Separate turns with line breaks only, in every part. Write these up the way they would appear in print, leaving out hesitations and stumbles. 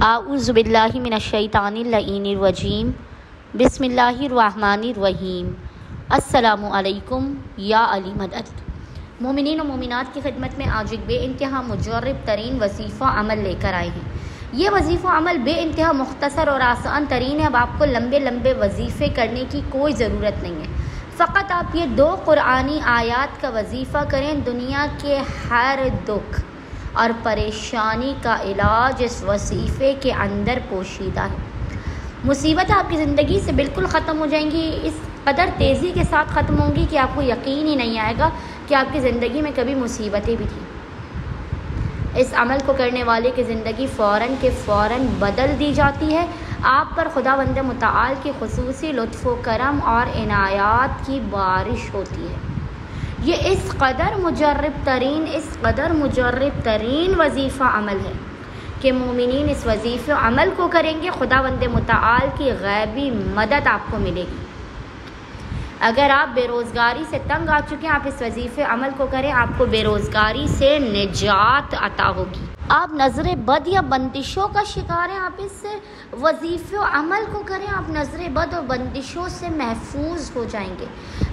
اعوذ باللہ من الشیطان اللعین الرجیم بسم اللہ الرحمن الرحیم۔ السلام علیکم یا علی مدد۔ مومنین و مومنات کی خدمت میں آج ایک بے انتہا مجرب ترین وظیفہ عمل لے کر آئے ہیں۔ یہ وظیفہ عمل بے انتہا مختصر اور آسان ترین ہے۔ اب آپ کو لمبے لمبے وظیفے کرنے کی کوئی ضرورت نہیں ہے، فقط آپ یہ 2 قرآنی آیات کا وظیفہ کریں۔ دنیا کے ہر دکھ اور پریشانی کا علاج اس وظیفے کے اندر پوشیدہ ہے۔ مصیبتیں آپ کی زندگی سے بالکل ختم ہو جائیں گی، اس قدر تیزی کے ساتھ ختم ہوں گی کہ آپ کو یقین ہی نہیں آئے گا کہ آپ کی زندگی میں کبھی مصیبتیں بھی تھیں۔ اس عمل کو کرنے والے کی زندگی فوراً کے فوراً بدل دی جاتی ہے۔ آپ پر خداوند متعال کی خصوصی لطف و کرم اور عنایات کی بارش ہوتی ہے۔ یہ اس قدر مجرب ترین وظیفہ عمل ہے کہ مومنین اس وظیفہ عمل کو کریں گے، خداوند متعال کی غیبی مدد آپ کو ملے گی۔ اگر آپ بے روزگاری سے تنگ آ چکے ہیں، آپ اس وظیفہ عمل کو کریں، آپ کو بے روزگاری سے نجات عطا ہوگی۔ آپ نظر بد یا بندشوں کا شکار ہیں، آپ اس وظیفہ عمل کو کریں، آپ نظر بد اور بندشوں سے محفوظ ہو جائیں گے۔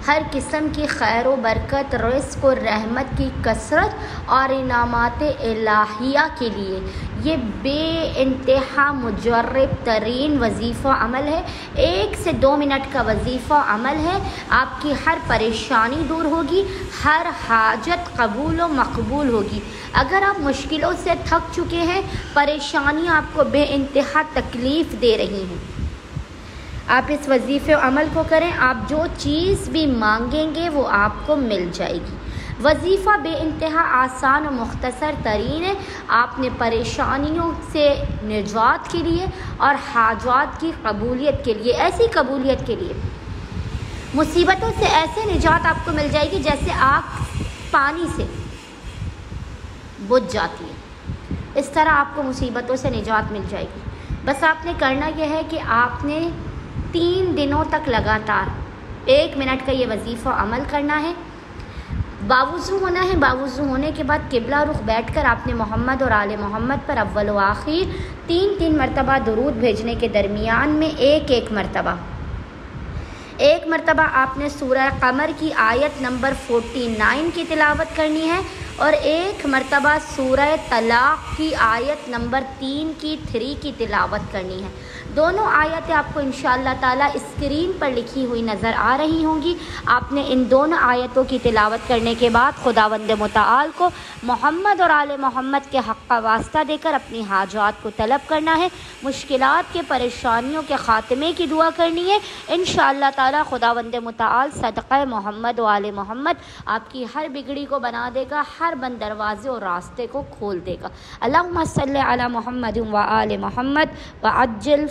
ہر قسم کی خیر و برکت، رزق و رحمت کی کثرت اور انعامات الہیہ کے لیے یہ بے انتہا مجرب ترین وظیفہ عمل ہے۔ 1 سے 2 منٹ کا وظیفہ عمل ہے۔ آپ کی ہر پریشانی دور ہوگی، ہر حاجت قبول و مقبول ہوگی۔ اگر آپ مشکلوں سے تھک چکے ہیں، پریشانیاں آپ کو بے انتہا تکلیف دے رہی ہیں، آپ اس وظیفہ عمل کو کریں، آپ جو چیز بھی مانگیں گے وہ آپ کو مل جائے گی۔ وظیفہ بے انتہا آسان و مختصر ترین ہے۔ آپ نے پریشانیوں سے نجات کے لیے اور حاجات کی قبولیت کے لیے، ایسی قبولیت کے لیے، مصیبتوں سے ایسے نجات آپ کو مل جائے گی جیسے آگ پانی سے بجھ جاتی ہے، اس طرح آپ کو مصیبتوں سے نجات مل جائے گی۔ بس آپ نے کرنا یہ ہے کہ آپ نے 3 دنوں تک لگاتار 1 منٹ کا یہ وظیفہ عمل کرنا ہے۔ باوضو ہونا ہے۔ باوضو ہونے کے بعد قبلہ رخ بیٹھ کر آپ نے محمد اور آل محمد پر اول و آخر 3 مرتبہ درود بھیجنے کے درمیان میں ایک مرتبہ آپ نے سورہ قمر کی آیت نمبر 49 کی تلاوت کرنی ہے، اور 1 مرتبہ سورہ طلاق کی آیت نمبر 3 کی تلاوت کرنی ہے۔ دونوں آیتیں آپ کو انشاءاللہ تعالی اسکرین پر لکھی ہوئی نظر آ رہی ہوں گی۔ آپ نے ان دونوں آیتوں کی تلاوت کرنے کے بعد خداوند متعال کو محمد اور آل محمد کے حق کا واسطہ دے کر اپنی حاجات کو طلب کرنا ہے، مشکلات کے پریشانیوں کے خاتمے کی دعا کرنی ہے۔ انشاءاللہ تعالی خداوند متعال صدقہ محمد و آل محمد آپ کی ہر بگڑی کو بنا دے گا، ہر بند دروازے اور راستے کو کھول دے گا۔ اللہم صلی علی محمد و آل محمد وعجل